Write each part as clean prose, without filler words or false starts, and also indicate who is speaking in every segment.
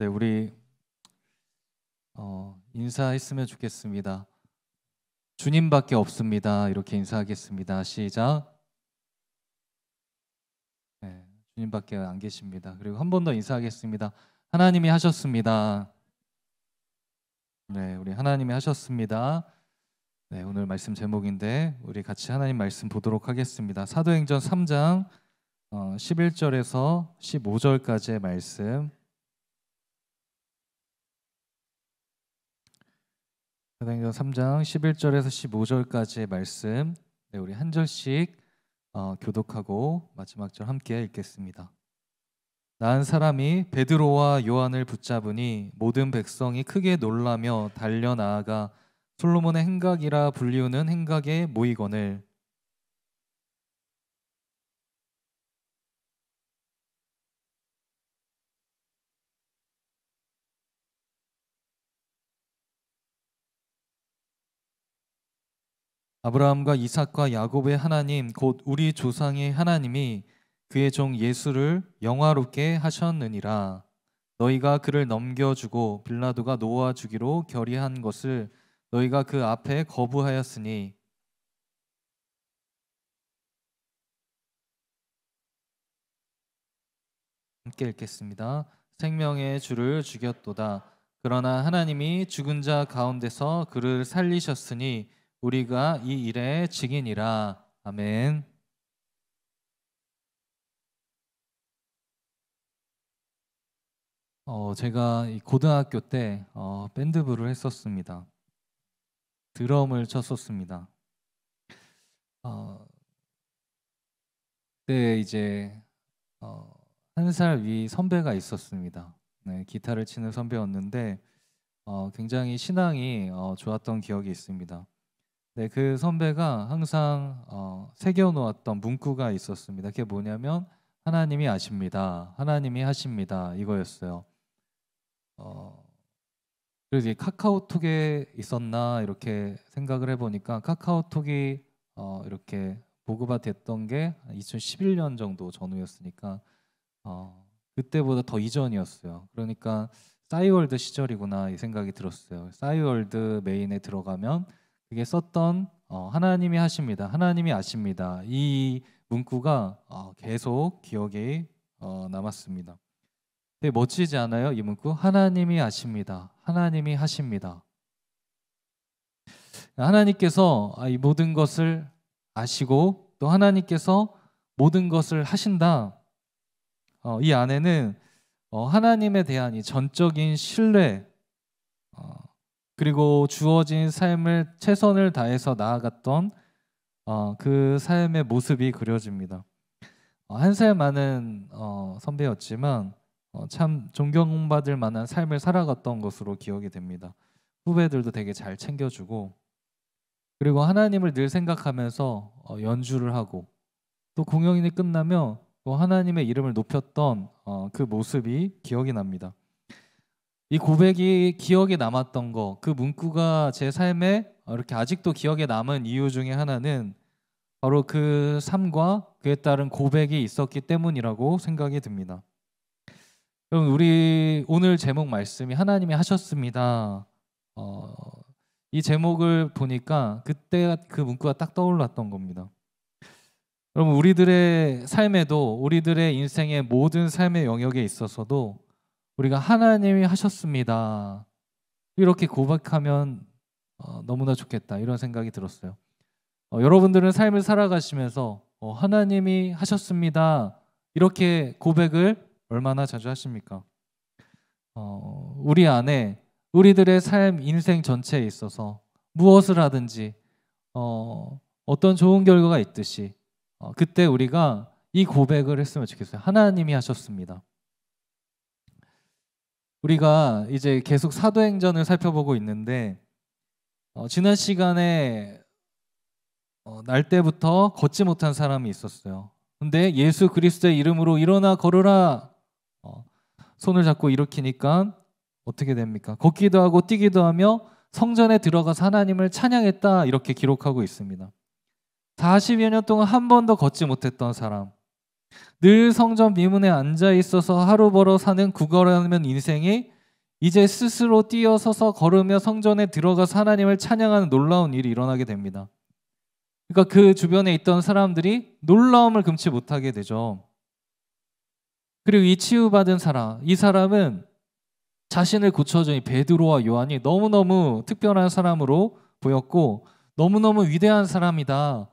Speaker 1: 네, 우리 인사했으면 좋겠습니다. 주님밖에 없습니다. 이렇게 인사하겠습니다. 시작. 네, 주님밖에 안 계십니다. 그리고 한 번 더 인사하겠습니다. 하나님이 하셨습니다. 네, 우리 하나님이 하셨습니다. 네, 오늘 말씀 제목인데 우리 같이 하나님 말씀 보도록 하겠습니다. 사도행전 3장 11절에서 15절까지의 말씀. 사도행전 3장 11절에서 15절까지의 말씀. 네, 우리 한 절씩 교독하고 마지막 절 함께 읽겠습니다. 나은 사람이 베드로와 요한을 붙잡으니 모든 백성이 크게 놀라며 달려 나아가 솔로몬의 행각이라 불리우는 행각에 모이거늘 아브라함과 이삭과 야곱의 하나님 곧 우리 조상의 하나님이 그의 종 예수를 영화롭게 하셨느니라. 너희가 그를 넘겨주고 빌라도가 놓아 주기로 결의한 것을 너희가 그 앞에 거부하였으니 함께 읽겠습니다. 생명의 주를 죽였도다. 그러나 하나님이 죽은 자 가운데서 그를 살리셨으니 우리가 이 일의 증인이라. 아멘. 제가 고등학교 때 밴드부를 했었습니다. 드럼을 쳤었습니다. 그때 이제 한 살 위 선배가 있었습니다. 네, 기타를 치는 선배였는데 굉장히 신앙이 좋았던 기억이 있습니다. 네, 그 선배가 항상 새겨놓았던 문구가 있었습니다. 그게 뭐냐면 하나님이 아십니다. 하나님이 하십니다. 이거였어요. 그래서 카카오톡에 있었나 이렇게 생각을 해보니까 카카오톡이 이렇게 보고가 됐던 게 2011년 정도 전후였으니까 그때보다 더 이전이었어요. 그러니까 싸이월드 시절이구나 이 생각이 들었어요. 싸이월드 메인에 들어가면 그게 썼던 하나님이 하십니다. 하나님이 아십니다. 이 문구가 계속 기억에 남았습니다. 되게 멋지지 않아요? 이 문구? 하나님이 아십니다. 하나님이 하십니다. 하나님께서 이 모든 것을 아시고 또 하나님께서 모든 것을 하신다. 이 안에는 하나님에 대한 이 전적인 신뢰 그리고 주어진 삶을 최선을 다해서 나아갔던 그 삶의 모습이 그려집니다. 한 살 많은 선배였지만 참 존경받을 만한 삶을 살아갔던 것으로 기억이 됩니다. 후배들도 되게 잘 챙겨주고 그리고 하나님을 늘 생각하면서 연주를 하고 또 공연이 끝나면 또 하나님의 이름을 높였던 그 모습이 기억이 납니다. 이 고백이 기억에 남았던 거, 그 문구가 제 삶에 이렇게 아직도 기억에 남은 이유 중에 하나는 바로 그 삶과 그에 따른 고백이 있었기 때문이라고 생각이 듭니다. 여러분, 우리 오늘 제목 말씀이 하나님이 하셨습니다. 이 제목을 보니까 그때 그 문구가 딱 떠올랐던 겁니다. 여러분, 우리들의 삶에도 우리들의 인생의 모든 삶의 영역에 있어서도 우리가 하나님이 하셨습니다. 이렇게 고백하면 너무나 좋겠다 이런 생각이 들었어요. 여러분들은 삶을 살아가시면서 하나님이 하셨습니다. 이렇게 고백을 얼마나 자주 하십니까? 우리 안에 우리들의 삶, 인생 전체에 있어서 무엇을 하든지 어떤 좋은 결과가 있듯이 그때 우리가 이 고백을 했으면 좋겠어요. 하나님이 하셨습니다. 우리가 이제 계속 사도행전을 살펴보고 있는데 지난 시간에 날 때부터 걷지 못한 사람이 있었어요. 근데 예수 그리스도의 이름으로 일어나 걸으라 손을 잡고 일으키니까 어떻게 됩니까? 걷기도 하고 뛰기도 하며 성전에 들어가서 하나님을 찬양했다 이렇게 기록하고 있습니다. 40여 년 동안 한 번도 걷지 못했던 사람 늘 성전 미문에 앉아 있어서 하루 벌어 사는 구걸하는 인생이 이제 스스로 뛰어서서 걸으며 성전에 들어가서 하나님을 찬양하는 놀라운 일이 일어나게 됩니다. 그러니까 그 주변에 있던 사람들이 놀라움을 금치 못하게 되죠. 그리고 이 치유받은 사람, 이 사람은 자신을 고쳐준 이 베드로와 요한이 너무너무 특별한 사람으로 보였고 너무너무 위대한 사람이다.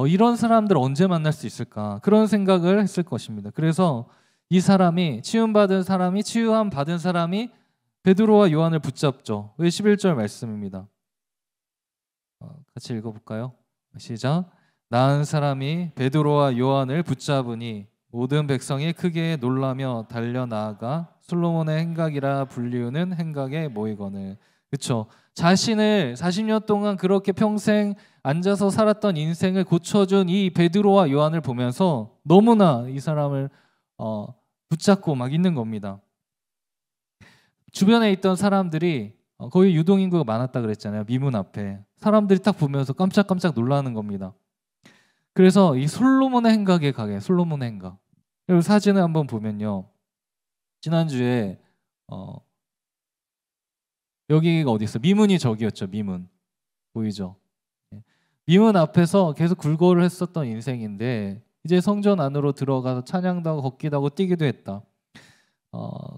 Speaker 1: 이런 사람들 언제 만날 수 있을까? 그런 생각을 했을 것입니다. 그래서 이 사람이 치유받은 사람이 치유함 받은 사람이 베드로와 요한을 붙잡죠. 왜 11절 말씀입니다. 같이 읽어볼까요? 시작. 나은 사람이 베드로와 요한을 붙잡으니 모든 백성이 크게 놀라며 달려나아가 솔로몬의 행각이라 불리우는 행각에 모이거늘. 그렇죠. 자신을 40년 동안 그렇게 평생 앉아서 살았던 인생을 고쳐준 이 베드로와 요한을 보면서 너무나 이 사람을 붙잡고 막 있는 겁니다. 주변에 있던 사람들이 거의 유동인구가 많았다 그랬잖아요. 미문 앞에 사람들이 딱 보면서 깜짝깜짝 놀라는 겁니다. 그래서 이 솔로몬의 행각에 가게. 솔로몬의 행각. 그리고 사진을 한번 보면요. 지난주에 여기가 어디 있어? 미문이 저기였죠. 미문 보이죠? 미문 앞에서 계속 굴거를 했었던 인생인데 이제 성전 안으로 들어가서 찬양도 하고 걷기도 하고 뛰기도 했다.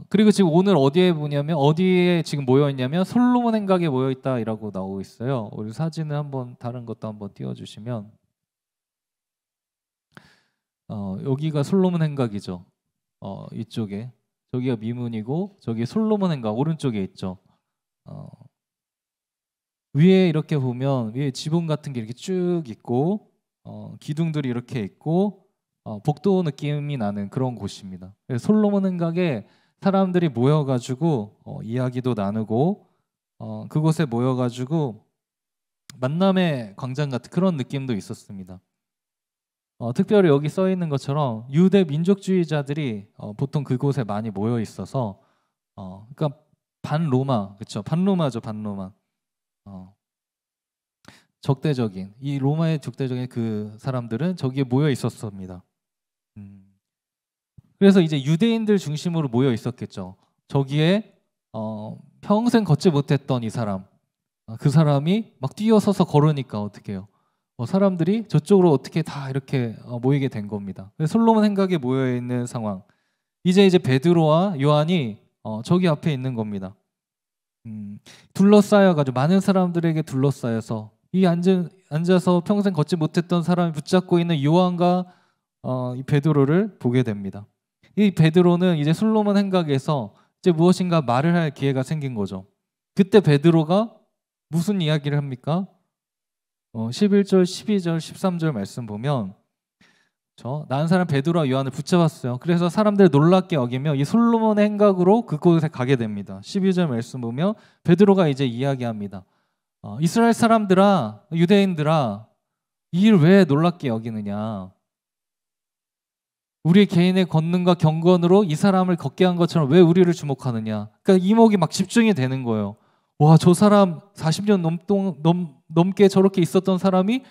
Speaker 1: 그리고 지금 오늘 어디에 보냐면 어디에 지금 모여 있냐면 솔로몬 행각에 모여 있다라고 나오고 있어요. 우리 사진을 한번 다른 것도 한번 띄워주시면 여기가 솔로몬 행각이죠. 이쪽에 저기가 미문이고 저기 솔로몬 행각 오른쪽에 있죠. 위에 이렇게 보면 위에 지붕 같은 게 이렇게 쭉 있고 기둥들이 이렇게 있고 복도 느낌이 나는 그런 곳입니다. 솔로몬 행각에 사람들이 모여가지고 이야기도 나누고 그곳에 모여가지고 만남의 광장 같은 그런 느낌도 있었습니다. 특별히 여기 써 있는 것처럼 유대 민족주의자들이 보통 그곳에 많이 모여 있어서 그러니까 반로마, 그렇죠? 반로마죠, 반로마. 적대적인 이 로마의 적대적인 그 사람들은 저기에 모여 있었습니다. 그래서 이제 유대인들 중심으로 모여 있었겠죠. 저기에 평생 걷지 못했던 이 사람, 그 사람이 막 뛰어서서 걸으니까 어떻게 해요? 사람들이 저쪽으로 어떻게 다 이렇게 모이게 된 겁니다. 솔로몬 행각에 모여 있는 상황. 이제 베드로와 요한이 저기 앞에 있는 겁니다. 둘러싸여가지고 많은 사람들에게 둘러싸여서 이 앉아서 평생 걷지 못했던 사람이 붙잡고 있는 요한과 이 베드로를 보게 됩니다. 이 베드로는 이제 솔로몬 행각에서 이제 무엇인가 말을 할 기회가 생긴 거죠. 그때 베드로가 무슨 이야기를 합니까? 11절, 12절, 13절 말씀 보면 나은 사람 베드로와 요한을 붙잡았어요. 그래서 사람들 놀랍게 여기며 이 솔로몬의 행각으로 그곳에 가게 됩니다. 12절 말씀 보면 베드로가 이제 이야기합니다. 이스라엘 사람들아, 유대인들아, 이 일 왜 놀랍게 여기느냐? 우리 개인의 권능과 경건으로 이 사람을 걷게 한 것처럼 왜 우리를 주목하느냐? 그러니까 이목이 막 집중이 되는 거예요. 와, 저 사람 40년 넘게 저렇게 있었던 사람이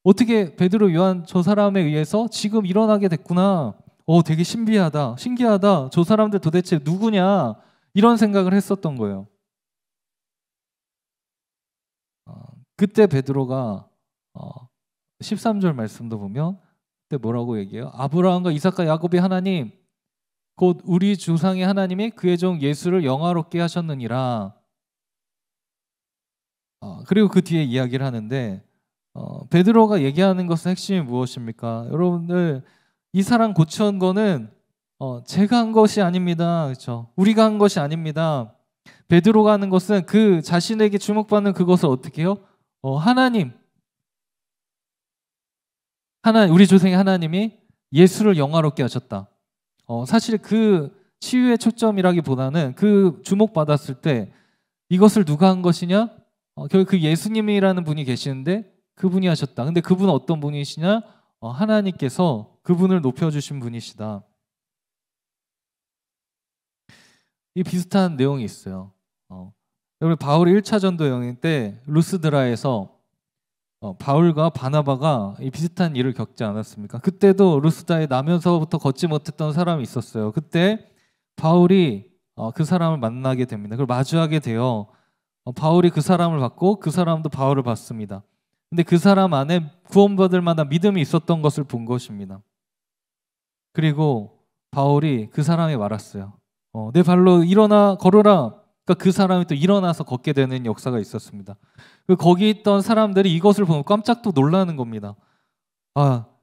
Speaker 1: 어떻게 베드로, 요한 저 사람에 의해서 지금 일어나게 됐구나. 되게 신기하다. 저 사람들 도대체 누구냐? 이런 생각을 했었던 거예요. 그때 베드로가 13절 말씀도 보면 그때 뭐라고 얘기해요? 아브라함과 이삭과 야곱의 하나님 곧 우리 조상의 하나님이 그의 종 예수를 영화롭게 하셨느니라. 그리고 그 뒤에 이야기를 하는데 베드로가 얘기하는 것은 핵심이 무엇입니까? 여러분들 이 사람 고쳐온 거는 제가 한 것이 아닙니다. 그렇죠? 우리가 한 것이 아닙니다. 베드로가 하는 것은 그 자신에게 주목받는 그것을 어떻게 해요? 하나님, 우리 조상의 하나님이 예수를 영화롭게 하셨다. 사실 그 치유의 초점이라기보다는 그 주목받았을 때 이것을 누가 한 것이냐? 결국 그 예수님이라는 분이 계시는데 그분이 하셨다. 근데 그분은 어떤 분이시냐? 하나님께서 그분을 높여주신 분이시다. 이 비슷한 내용이 있어요. 여러분 바울이 1차 전도 여행 때 루스드라에서 바울과 바나바가 이 비슷한 일을 겪지 않았습니까? 그때도 루스다에 나면서부터 걷지 못했던 사람이 있었어요. 그때 바울이 그 사람을 만나게 됩니다. 그걸 마주하게 되어 바울이 그 사람을 봤고 그 사람도 바울을 봤습니다. 근데 그 사람 안에 구원받을 만한 믿음이 있었던 것을 본 것입니다. 그리고 바울이 그 사람에 말했어요. 내 발로 일어나 걸어라. 그러니까 그 사람이 또 일어나서 걷게 되는 역사가 있었습니다. 거기 있던 사람들이 이것을 보면 깜짝도 놀라는 겁니다.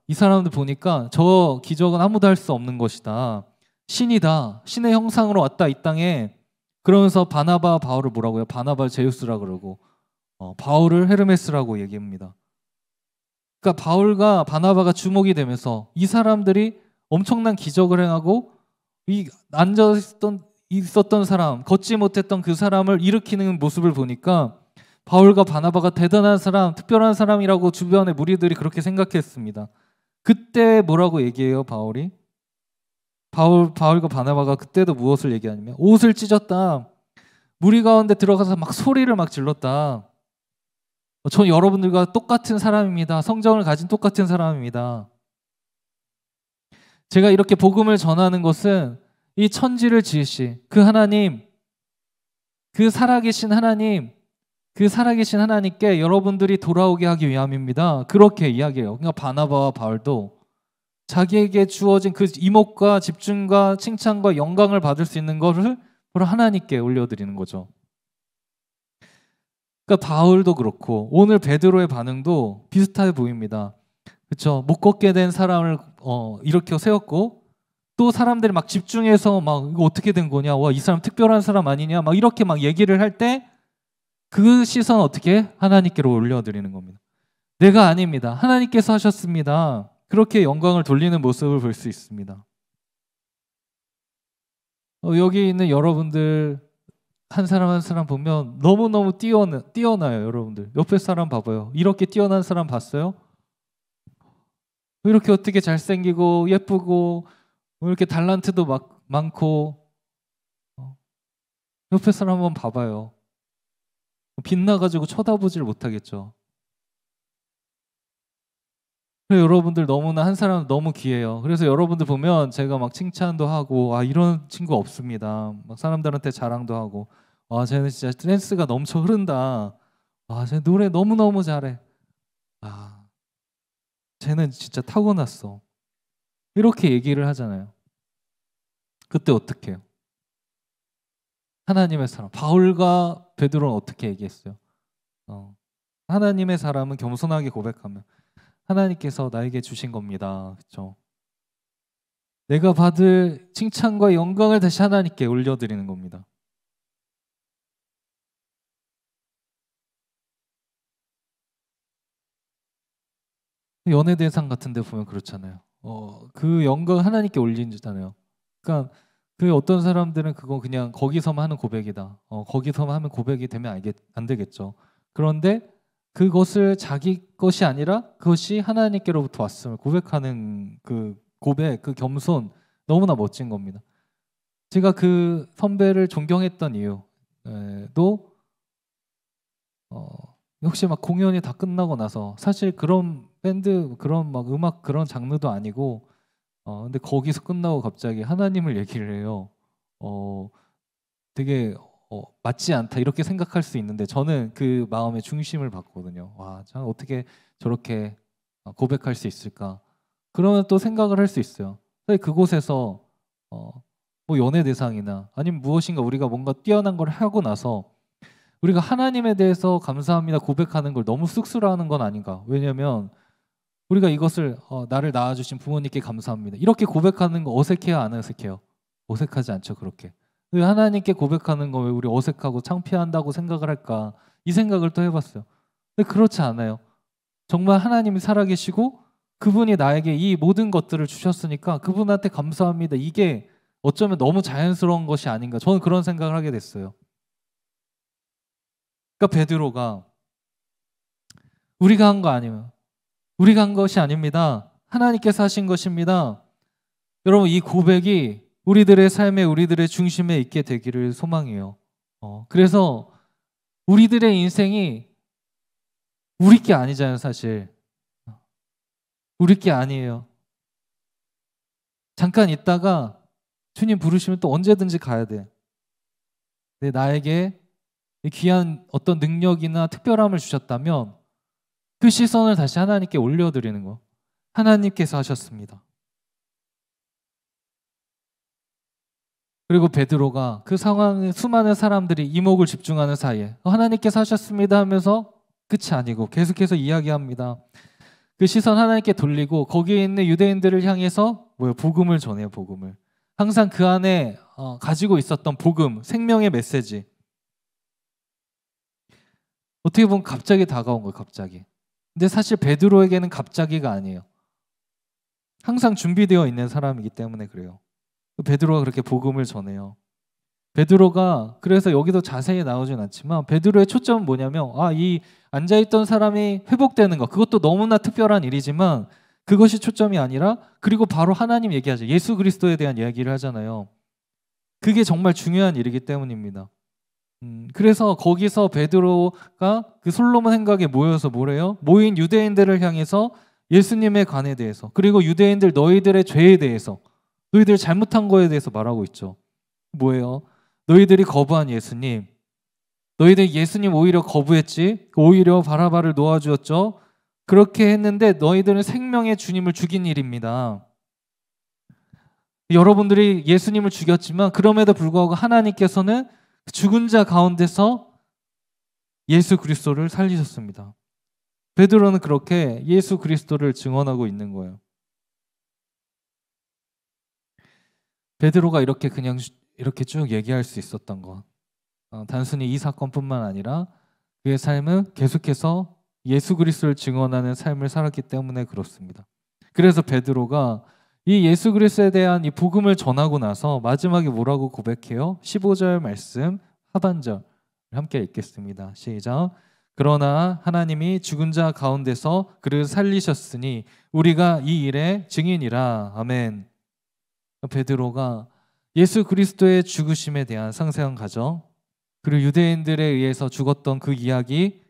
Speaker 1: 이 사람들 보니까 저 기적은 아무도 할 수 없는 것이다. 신이다. 신의 형상으로 왔다 이 땅에. 그러면서 바나바 바울을 뭐라고 해요? 바나바 제우스라 그러고 바울을 헤르메스라고 얘기합니다. 그러니까 바울과 바나바가 주목이 되면서 이 사람들이 엄청난 기적을 행하고 이 앉아 있었던 사람, 걷지 못했던 그 사람을 일으키는 모습을 보니까 바울과 바나바가 대단한 사람, 특별한 사람이라고 주변의 무리들이 그렇게 생각했습니다. 그때 뭐라고 얘기해요, 바울이? 바울과 바나바가 그때도 무엇을 얘기하냐면 옷을 찢었다. 무리 가운데 들어가서 막 소리를 막 질렀다. 전 여러분들과 똑같은 사람입니다. 성정을 가진 똑같은 사람입니다. 제가 이렇게 복음을 전하는 것은 이 천지를 지으신 그 하나님, 그 살아계신 하나님, 그 살아계신 하나님께 여러분들이 돌아오게 하기 위함입니다. 그렇게 이야기해요. 그러니까 바나바와 바울도 자기에게 주어진 그 이목과 집중과 칭찬과 영광을 받을 수 있는 것을 바로 하나님께 올려드리는 거죠. 그러니까 바울도 그렇고 오늘 베드로의 반응도 비슷해 보입니다. 그렇죠? 못 걷게 된 사람을 이렇게 세웠고 또 사람들이 막 집중해서 막 이거 어떻게 된 거냐, 와, 이 사람 특별한 사람 아니냐, 막 이렇게 막 얘기를 할 때 그 시선 어떻게 하나님께로 올려드리는 겁니다. 내가 아닙니다. 하나님께서 하셨습니다. 그렇게 영광을 돌리는 모습을 볼 수 있습니다. 여기 있는 여러분들 한 사람 한 사람 보면 너무너무 뛰어나요. 여러분들 옆에 사람 봐봐요. 이렇게 뛰어난 사람 봤어요? 이렇게 어떻게 잘생기고 예쁘고 이렇게 달란트도 많고 옆에 사람 한번 봐봐요. 빛나가지고 쳐다보질 못하겠죠. 그래서 여러분들 너무나 한 사람 너무 귀해요. 그래서 여러분들 보면 제가 막 칭찬도 하고 이런 친구 없습니다. 막 사람들한테 자랑도 하고 쟤는 진짜 댄스가 넘쳐 흐른다. 쟤 노래 너무너무 잘해. 쟤는 진짜 타고났어. 이렇게 얘기를 하잖아요. 그때 어떻게 해요? 하나님의 사람 바울과 베드로는 어떻게 얘기했어요? 하나님의 사람은 겸손하게 고백하면 하나님께서 나에게 주신 겁니다. 그렇죠? 내가 받을 칭찬과 영광을 다시 하나님께 올려드리는 겁니다. 연예대상 같은 데 보면 그렇잖아요. 그 영광 하나님께 올리잖아요. 그러니까 그 어떤 사람들은 그거 그냥 거기서만 하는 고백이다. 거기서만 하면 고백이 되면 안 되겠죠. 그런데 그것을 자기 것이 아니라 그것이 하나님께로부터 왔음을 고백하는 그 고백, 그 겸손 너무나 멋진 겁니다. 제가 그 선배를 존경했던 이유도 역시 막 공연이 다 끝나고 나서 사실 그런 밴드 그런 막 음악 그런 장르도 아니고 근데 거기서 끝나고 갑자기 하나님을 얘기를 해요. 되게 맞지 않다 이렇게 생각할 수 있는데 저는 그 마음의 중심을 받거든요. 와, 참 어떻게 저렇게 고백할 수 있을까? 그러면 또 생각을 할 수 있어요. 사실 그곳에서 뭐 연예대상이나 아니면 무엇인가 우리가 뭔가 뛰어난 걸 하고 나서 우리가 하나님에 대해서 감사합니다 고백하는 걸 너무 쑥스러워하는 건 아닌가? 왜냐하면 우리가 이것을 나를 낳아주신 부모님께 감사합니다 이렇게 고백하는 거 어색해요, 안 어색해요? 어색하지 않죠. 그렇게 왜 하나님께 고백하는 거 왜 우리 어색하고 창피한다고 생각을 할까? 이 생각을 또 해봤어요. 근데 그렇지 않아요. 정말 하나님이 살아계시고 그분이 나에게 이 모든 것들을 주셨으니까 그분한테 감사합니다. 이게 어쩌면 너무 자연스러운 것이 아닌가, 저는 그런 생각을 하게 됐어요. 그러니까 베드로가 우리가 한 거 아니에요. 우리가 한 것이 아닙니다. 하나님께서 하신 것입니다. 여러분, 이 고백이 우리들의 삶에 우리들의 중심에 있게 되기를 소망해요. 그래서 우리들의 인생이 우리 게 아니잖아요, 사실. 우리 게 아니에요. 잠깐 있다가 주님 부르시면 또 언제든지 가야 돼. 근데 나에게 이 귀한 어떤 능력이나 특별함을 주셨다면 그 시선을 다시 하나님께 올려드리는 거. 하나님께서 하셨습니다. 그리고 베드로가 그 상황에 수많은 사람들이 이목을 집중하는 사이에 하나님께서 하셨습니다 하면서 끝이 아니고 계속해서 이야기합니다. 그 시선 하나님께 돌리고 거기에 있는 유대인들을 향해서 복음을 전해요. 복음을. 항상 그 안에 가지고 있었던 복음, 생명의 메시지. 어떻게 보면 갑자기 다가온 거예요. 갑자기. 근데 사실 베드로에게는 갑자기가 아니에요. 항상 준비되어 있는 사람이기 때문에 그래요. 베드로가 그렇게 복음을 전해요. 베드로가 그래서 여기도 자세히 나오진 않지만 베드로의 초점은 뭐냐면 이 앉아있던 사람이 회복되는 것, 그것도 너무나 특별한 일이지만 그것이 초점이 아니라 그리고 바로 하나님 얘기하죠. 예수 그리스도에 대한 이야기를 하잖아요. 그게 정말 중요한 일이기 때문입니다. 그래서 거기서 베드로가 그 솔로몬 행각에 모여서 뭐래요? 모인 유대인들을 향해서 예수님의 관에 대해서 그리고 유대인들 너희들의 죄에 대해서 너희들 잘못한 거에 대해서 말하고 있죠. 뭐예요? 너희들이 거부한 예수님, 너희들 예수님 오히려 거부했지, 오히려 바라바를 놓아주었죠. 그렇게 했는데 너희들은 생명의 주님을 죽인 일입니다. 여러분들이 예수님을 죽였지만 그럼에도 불구하고 하나님께서는 죽은 자 가운데서 예수 그리스도를 살리셨습니다. 베드로는 그렇게 예수 그리스도를 증언하고 있는 거예요. 베드로가 이렇게 그냥 이렇게 쭉 얘기할 수 있었던 것, 단순히 이 사건뿐만 아니라 그의 삶은 계속해서 예수 그리스도를 증언하는 삶을 살았기 때문에 그렇습니다. 그래서 베드로가 이 예수 그리스도에 대한 이 복음을 전하고 나서 마지막에 뭐라고 고백해요? 15절 말씀 하반절 함께 읽겠습니다. 시작. 그러나 하나님이 죽은 자 가운데서 그를 살리셨으니 우리가 이 일의 증인이라. 아멘. 베드로가 예수 그리스도의 죽으심에 대한 상세한 가정, 그리고 유대인들에 의해서 죽었던 그 이야기,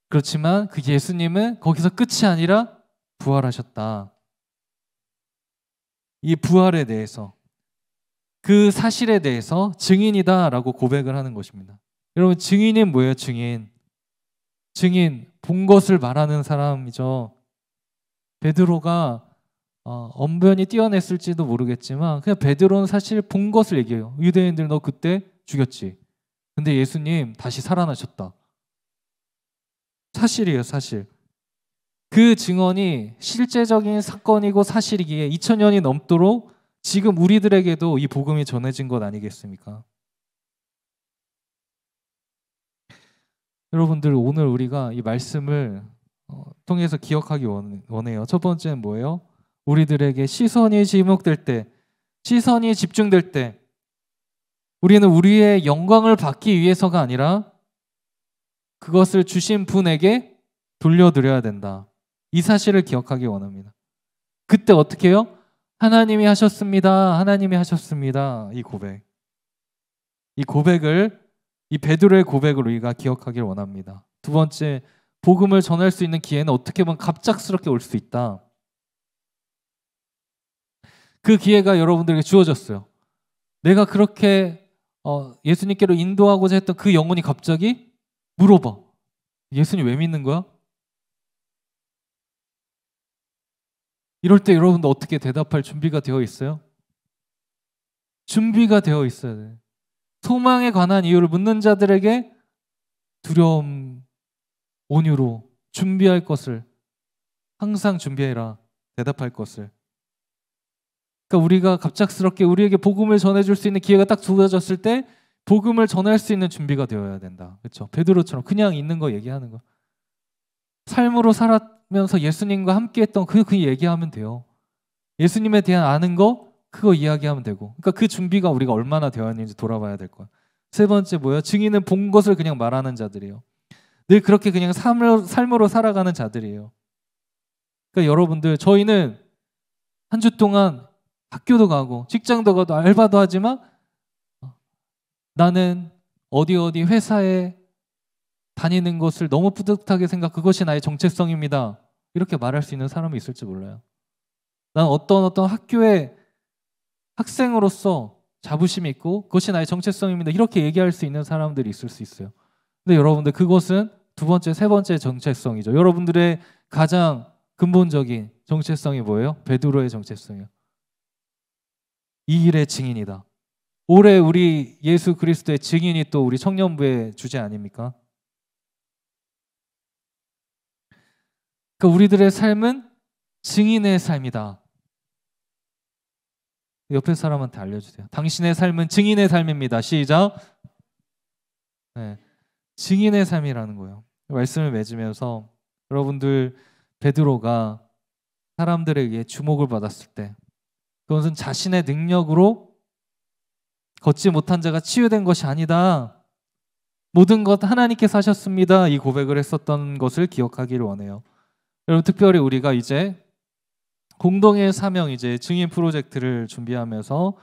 Speaker 1: 그렇지만 그 예수님은 거기서 끝이 아니라 부활하셨다. 이 부활에 대해서, 그 사실에 대해서 증인이다라고 고백을 하는 것입니다. 여러분, 증인이 뭐예요? 증인, 본 것을 말하는 사람이죠. 베드로가 언변이 뛰어냈을지도 모르겠지만 그냥 베드로는 사실 본 것을 얘기해요. 유대인들 너 그때 죽였지. 근데 예수님 다시 살아나셨다. 사실이에요, 사실. 그 증언이 실제적인 사건이고 사실이기에 2000년이 넘도록 지금 우리들에게도 이 복음이 전해진 것 아니겠습니까? 여러분들, 오늘 우리가 이 말씀을 통해서 기억하기 원해요. 첫 번째는 뭐예요? 우리들에게 시선이 지목될 때, 시선이 집중될 때 우리는 우리의 영광을 받기 위해서가 아니라 그것을 주신 분에게 돌려드려야 된다. 이 사실을 기억하기 원합니다. 그때 어떻게 해요? 하나님이 하셨습니다. 하나님이 하셨습니다. 이 고백. 이 고백을, 이 베드로의 고백을 우리가 기억하길 원합니다. 두 번째, 복음을 전할 수 있는 기회는 어떻게 보면 갑작스럽게 올 수 있다. 그 기회가 여러분들에게 주어졌어요. 내가 그렇게 예수님께로 인도하고자 했던 그 영혼이 갑자기 물어봐. 예수님 왜 믿는 거야? 이럴 때 여러분도 어떻게 대답할 준비가 되어 있어요? 준비가 되어 있어야 돼요. 소망에 관한 이유를 묻는 자들에게 두려움, 온유로 준비할 것을 항상 준비해라. 대답할 것을. 그러니까 우리가 갑작스럽게 우리에게 복음을 전해줄 수 있는 기회가 딱 주어졌을 때 복음을 전할 수 있는 준비가 되어야 된다. 그렇죠? 베드로처럼 그냥 있는 거 얘기하는 거. 삶으로 살아면서 예수님과 함께했던 그 얘기하면 돼요. 예수님에 대한 아는 거 그거 이야기하면 되고. 그러니까 그 준비가 우리가 얼마나 되어 있는지 돌아봐야 될 거야. 세 번째 뭐예요? 증인은 본 것을 그냥 말하는 자들이에요. 늘 그렇게 그냥 삶으로 살아가는 자들이에요. 그러니까 여러분들, 저희는 한 주 동안 학교도 가고 직장도 가도 알바도 하지만 나는 어디 회사에 다니는 것을 너무 뿌듯하게 생각, 그것이 나의 정체성입니다. 이렇게 말할 수 있는 사람이 있을지 몰라요. 난 어떤 학교의 학생으로서 자부심이 있고 그것이 나의 정체성입니다. 이렇게 얘기할 수 있는 사람들이 있을 수 있어요. 근데 여러분들, 그것은 두 번째, 세 번째 정체성이죠. 여러분들의 가장 근본적인 정체성이 뭐예요? 베드로의 정체성이요. 이 일의 증인이다. 올해 우리 예수 그리스도의 증인이 또 우리 청년부의 주제 아닙니까? 그러니까 우리들의 삶은 증인의 삶이다. 옆에 사람한테 알려주세요. 당신의 삶은 증인의 삶입니다. 시작. 네, 증인의 삶이라는 거예요. 말씀을 맺으면서 여러분들, 베드로가 사람들에 의해 주목을 받았을 때 그것은 자신의 능력으로 걷지 못한 자가 치유된 것이 아니다. 모든 것 하나님께서 하셨습니다. 이 고백을 했었던 것을 기억하기를 원해요. 여러분, 특별히 우리가 이제 공동의 사명, 이제 증인 프로젝트를 준비하면서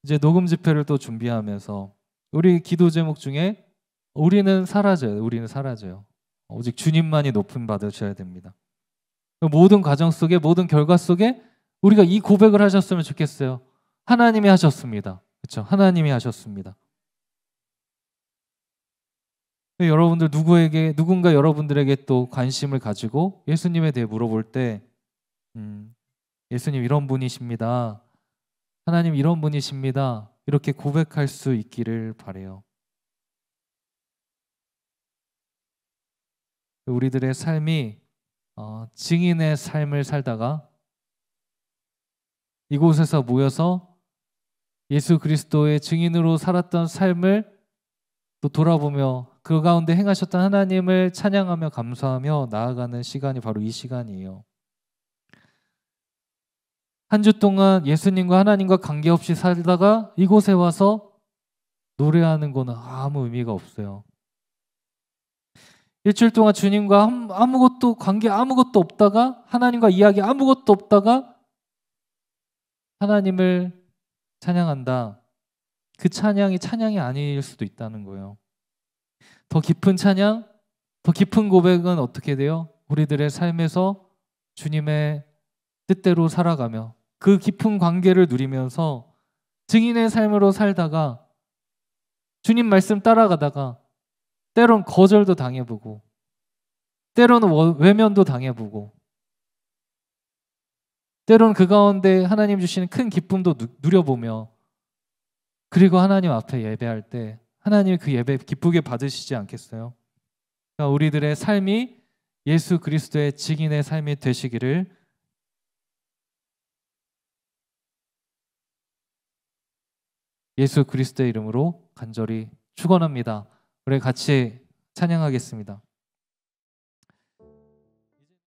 Speaker 1: 이제 녹음 집회를 또 준비하면서 우리 기도 제목 중에 우리는 사라져요. 우리는 사라져요. 오직 주님만이 높임 받으셔야 됩니다. 모든 과정 속에, 모든 결과 속에 우리가 이 고백을 하셨으면 좋겠어요. 하나님이 하셨습니다. 그렇죠? 하나님이 하셨습니다. 여러분들, 누군가 여러분들에게 또 관심을 가지고 예수님에 대해 물어볼 때 예수님 이런 분이십니다. 하나님 이런 분이십니다. 이렇게 고백할 수 있기를 바라요. 우리들의 삶이 증인의 삶을 살다가 이곳에서 모여서 예수 그리스도의 증인으로 살았던 삶을 또 돌아보며 그 가운데 행하셨던 하나님을 찬양하며 감사하며 나아가는 시간이 바로 이 시간이에요. 한 주 동안 예수님과 하나님과 관계없이 살다가 이곳에 와서 노래하는 거는 아무 의미가 없어요. 일주일 동안 주님과 아무것도 관계 아무것도 없다가 하나님과 이야기 아무것도 없다가 하나님을 찬양한다. 그 찬양이 아닐 수도 있다는 거예요. 더 깊은 찬양, 더 깊은 고백은 어떻게 돼요? 우리들의 삶에서 주님의 뜻대로 살아가며 그 깊은 관계를 누리면서 증인의 삶으로 살다가 주님 말씀 따라가다가 때론 거절도 당해보고 때로는 외면도 당해보고 때로는 그 가운데 하나님 주시는 큰 기쁨도 누려보며 그리고 하나님 앞에 예배할 때 하나님이 그 예배 기쁘게 받으시지 않겠어요? 그러니까 우리들의 삶이 예수 그리스도의 증인의 삶이 되시기를 예수 그리스도의 이름으로 간절히 축원합니다. 우리 같이 찬양하겠습니다.